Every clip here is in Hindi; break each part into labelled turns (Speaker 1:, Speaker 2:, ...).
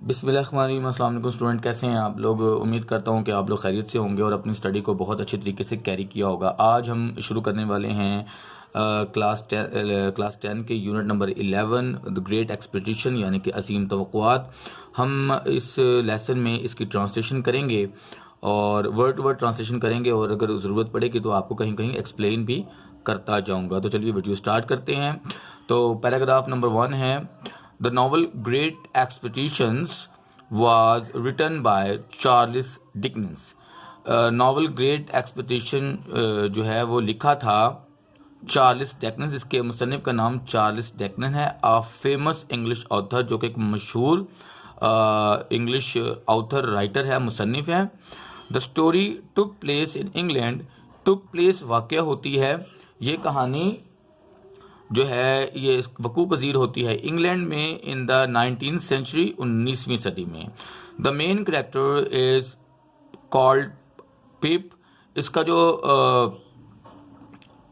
Speaker 1: बिस्मिल्लाहिर्रहमानिर्रहीम। अस्सलाम वालेकुम स्टूडेंट, कैसे हैं आप लोग। उम्मीद करता हूं कि आप लोग खैरियत से होंगे और अपनी स्टडी को बहुत अच्छे तरीके से कैरी किया होगा। आज हम शुरू करने वाले हैं क्लास 10 के unit number 11 the great expectation यानी कि असीम तवक्कुआत। हम इस लेसन में इसकी ट्रांसलेशन करेंगे और वर्ड टू वर्ड ट्रांसलेशन करेंगे और अगर ज़रूरत पड़ेगी तो आपको कहीं कहीं एक्सप्लेन भी करता जाऊंगा। तो चलिए वीडियो स्टार्ट करते हैं। तो पैराग्राफ नंबर 1 है, the novel great expectations was written by Charles Dickens. Novel great expectation जो है वो लिखा था चार्ल्स डिकन्स। इसके मुसन्निफ का नाम चार्ल्स डिकन्स है। अ फेमस इंग्लिश ऑथर, जो कि एक मशहूर इंग्लिश ऑथर राइटर है, मुसन्निफ है। The story took place in England. Took place वाक़या होती है, ये कहानी जो है ये वकूफ़ पज़ीर होती है इंग्लैंड में इन द 19th सेंचुरी, 19वीं सदी में। The main character is called Pip. इसका जो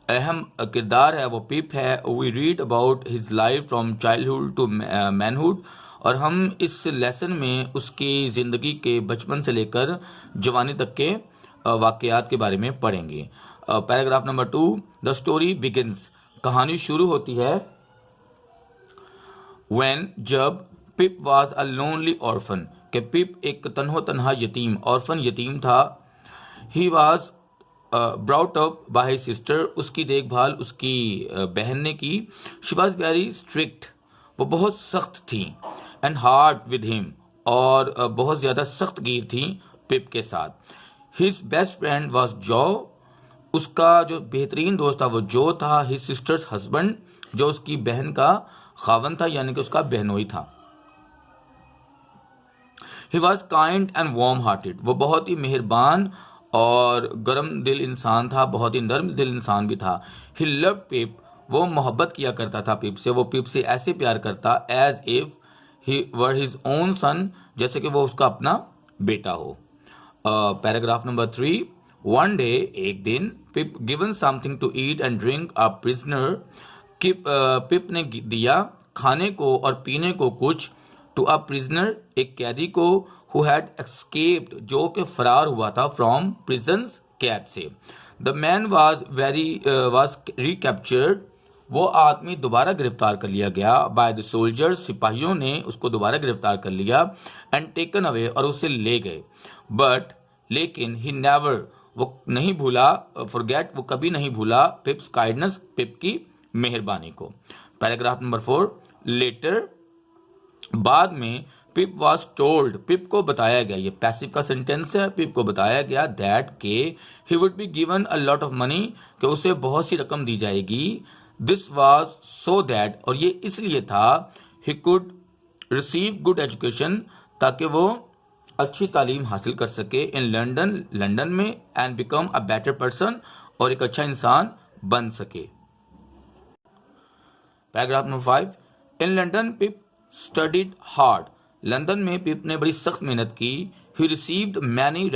Speaker 1: अहम किरदार है वो पिप है। We read about his life from childhood to manhood. और हम इस लेसन में उसकी ज़िंदगी के बचपन से लेकर जवानी तक के वाक़यात के बारे में पढ़ेंगे। Paragraph number 2, the story begins. कहानी शुरू होती है when, जब पिप वॉज अ लोनली ऑर्फन, कि पिप एक तन्हा यतीम ऑर्फन यतीम था। He was brought up by his sister. उसकी देखभाल उसकी बहन ने की। शी वॉज वेरी स्ट्रिक्ट, वो बहुत सख्त थी। एंड हार्ड विद हिम, और बहुत ज़्यादा सख्त गिर थी पिप के साथ। हिज बेस्ट फ्रेंड वॉज जो, उसका जो बेहतरीन दोस्त था वो जो था। हिज सिस्टर्स हस्बैंड, जो उसकी बहन का खावन था यानी कि उसका बहनोई था। He was kind and warm hearted, वो बहुत ही मेहरबान और गर्म दिल इंसान था, बहुत ही नर्म दिल इंसान भी था। ही लव पिप, वो मोहब्बत किया करता था पिप से। वो पिप से ऐसे प्यार करता as if he were his own son, जैसे कि वो उसका अपना बेटा हो। पैराग्राफ नंबर 3, वन डे, एक दिन, Pip given something to eat and drink a prisoner. Pip ने दिया खाने को और पीने को कुछ टू अ प्रिजनर, एक कैदी को, हु हैड एस्केप्ड, जो कि फरार हुआ था फ्रॉम प्रिजन, कैद से। द मैन वाज रिकैप्चर्ड, वो आदमी दोबारा गिरफ्तार कर लिया गया। बाय द सोल्जर्स, सिपाहियों ने उसको दोबारा गिरफ्तार कर लिया। एंड टेकन अवे, और उसे ले गए। बट, लेकिन, ही नेवर, वो नहीं भूला, फॉरगेट, वो कभी नहीं भूला, पिप्स काइंडनेस, पिप की मेहरबानी को। पैराग्राफ नंबर 4, लेटर, बाद में, पिप वॉज टोल्ड, पिप को बताया गया, ये पैसिव का सेंटेंस है, पिप को बताया गया दैट के he would be given a lot of money, कि उसे बहुत सी रकम दी जाएगी। दिस वॉज सो दैट, और ये इसलिए था, he could receive good education, ताकि वो अच्छी तालीम हासिल कर सके, इन लंदन, लंदन में, and become a better person, और एक अच्छा इंसान बन सके। Paragraph number 5, in London pip studied hard, London में पिप ने बड़ी सख्त मेहनत की। ही रिसीव्ड मनी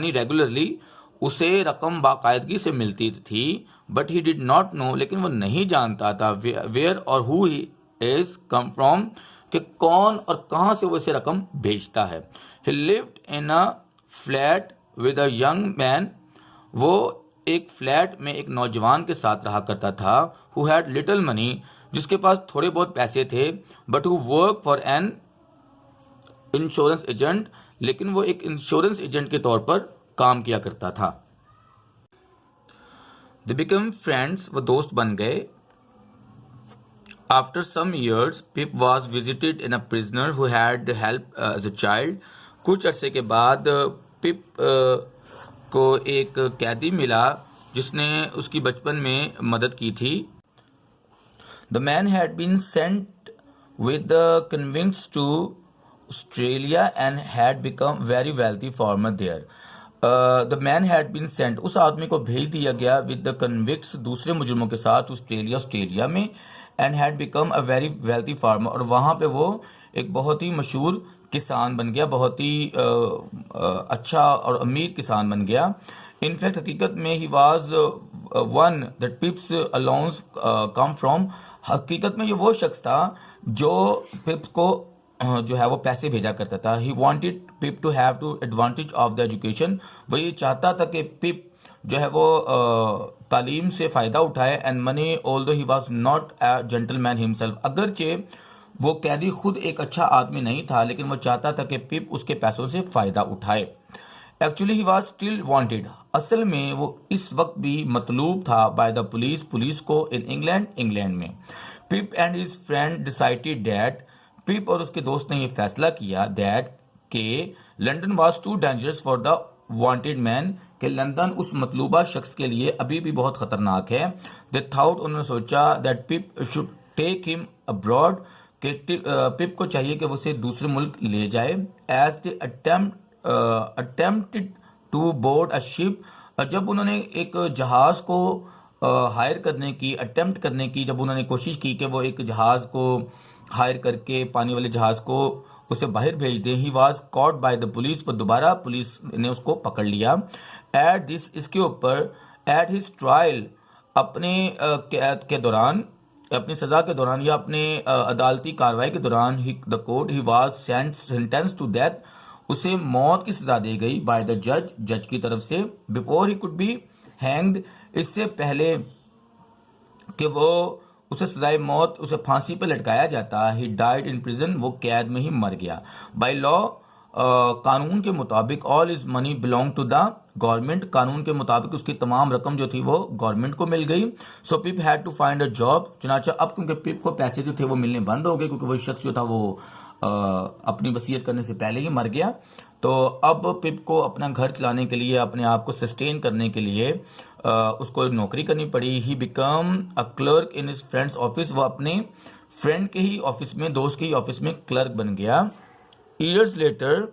Speaker 1: रेगुलरली, उसे रकम बाकायदगी से मिलती थी। But he did not know, लेकिन वो नहीं जानता था, वेयर और who he is come from, कि कौन और कहां से वो इसे रकम भेजता है। ही lived in a flat with a young man, वो एक फ्लैट में एक नौजवान के साथ रहा करता था। हु हैड लिटिल मनी, जिसके पास थोड़े बहुत पैसे थे। But who work for an insurance agent, लेकिन वो एक इंश्योरेंस एजेंट के तौर पर काम किया करता था। दे बिकम फ्रेंड्स, वो दोस्त बन गए। After some years, Pip was visited in a prisoner who had helped as a child. कुछ अरसे के बाद पिप को एक कैदी मिला जिसने उसकी बचपन में मदद की थी। The man had been sent with the convicts to Australia and had become very wealthy farmer there. The man had been sent, उस आदमी को भेज दिया गया with the convicts, दूसरे मुजरिमों के साथ, ऑस्ट्रेलिया में, and had become a very wealthy farmer, और वहाँ पे वो एक बहुत ही मशहूर किसान बन गया, बहुत ही अच्छा और अमीर किसान बन गया। इनफैक्ट हकीकत में he was one that पिप्स allowance come from, हकीकत में ये वो शख्स था जो पिप्स को जो है वो पैसे भेजा करता था। He wanted Pip to have to advantage of the education, वो ये चाहता था कि पिप जो है वो तालीम से फ़ायदा उठाए। And money although he was not a gentleman himself, अगरचे वो कैदी खुद एक अच्छा आदमी नहीं था, लेकिन वो चाहता था कि पिप उसके पैसों से फ़ायदा उठाए। Actually he was still wanted, असल में वो इस वक्त भी मतलूब था बाय द पुलिस, पुलिस को इन इंग्लैंड में। Pip and his friend decided that, Pip और उसके दोस्त ने ये फैसला किया दैट के London was too dangerous for the wanted man, कि लंदन उस मतलूबा शख्स के लिए अभी भी बहुत खतरनाक है। दे थाउट, उन्होंने सोचा that Pip should take him abroad, कि पिप को चाहिए कि वो उसे दूसरे मुल्क ले जाए। As they attempted to board a ship, जब उन्होंने एक जहाज को हायर करने की, अटेम्प्ट करने की, जब उन्होंने कोशिश की कि वो एक जहाज को हायर करके पानी वाले जहाज को उसे बाहर भेज दें, he was caught by the police, पर दोबारा पुलिस ने उसको पकड़ लिया। एट दिस, इसके ऊपर, एट हिज ट्रायल, अपने कैद के दौरान, अपनी सजा के दौरान या अपने अदालती कार्रवाई के दौरान, the court, he was sentence to death, उसे मौत की सजा दी गई बाय द जज की तरफ से। Before he could be hanged, इससे पहले कि वो उसे सजाए मौत, उसे फांसी पर लटकाया जाता, ही डाइड इन प्रिजन, वो कैद में ही मर गया। बाय लॉ, कानून के मुताबिक, all is money belong to the government, कानून के मुताबिक उसकी तमाम रकम जो थी वो गवर्नमेंट को मिल गई। So Pip had to find a job, चुनाचा अब क्योंकि पिप को पैसे जो थे वो मिलने बंद हो गए, क्योंकि वो शख्स जो था वो अपनी वसीयत करने से पहले ही मर गया। तो अब पिप को अपना घर चलाने के लिए, अपने आप को सस्टेन करने के लिए उसको नौकरी करनी पड़ी। He become a clerk in his friends office, वो अपने फ्रेंड के ही ऑफिस में, दोस्त के ही ऑफिस में क्लर्क बन गया। ईयर्स लेटर,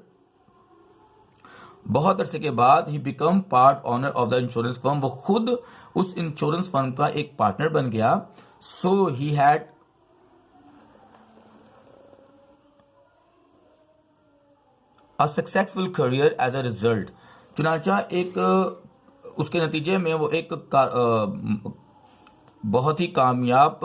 Speaker 1: बहुत अरसे के बाद, he become part owner of the insurance firm, वो खुद उस इंश्योरेंस फर्म का एक पार्टनर बन गया। So he had a successful career as a result, चुनाचा एक उसके नतीजे में वो एक बहुत ही कामयाब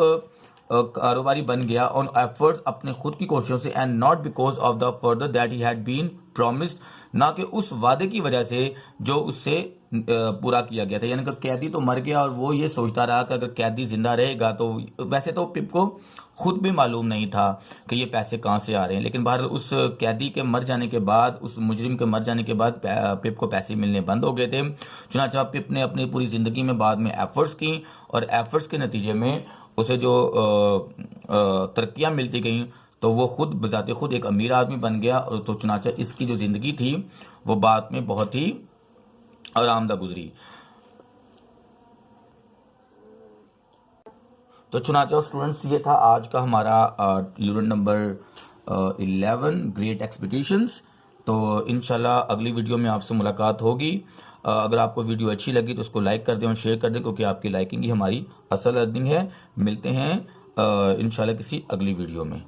Speaker 1: कारोबारी बन गया ऑन एफर्ट्स, अपने खुद की कोशिशों से, and not because of the further that he had been promised, ना कि उस वादे की वजह से जो उससे पूरा किया गया था। यानी कि कैदी तो मर गया और वो ये सोचता रहा कि अगर कैदी जिंदा रहेगा तो, वैसे तो पिप को खुद भी मालूम नहीं था कि ये पैसे कहाँ से आ रहे हैं, लेकिन बहरहाल उस कैदी के मर जाने के बाद, उस मुजरिम के मर जाने के बाद पिप को पैसे मिलने बंद हो गए थे। चुनाचा पिप ने अपनी पूरी जिंदगी में बाद में एफर्ट्स की, और एफर्ट्स के नतीजे में उसे जो तरक्कियां मिलती गई, तो वो खुद बजाते खुद एक अमीर आदमी बन गया। और तो चुनाचा इसकी जो जिंदगी थी वो बाद में बहुत ही आरामदा गुजरी। तो चुनाचा स्टूडेंट्स, ये था आज का हमारा यूनिट नंबर 11 ग्रेट एक्सपेक्टेशंस। तो इंशाल्लाह अगली वीडियो में आपसे मुलाकात होगी। अगर आपको वीडियो अच्छी लगी तो उसको लाइक कर दें और शेयर कर दें, क्योंकि आपकी लाइकिंग ही हमारी असल अर्निंग है। मिलते हैं इंशाल्लाह किसी अगली वीडियो में।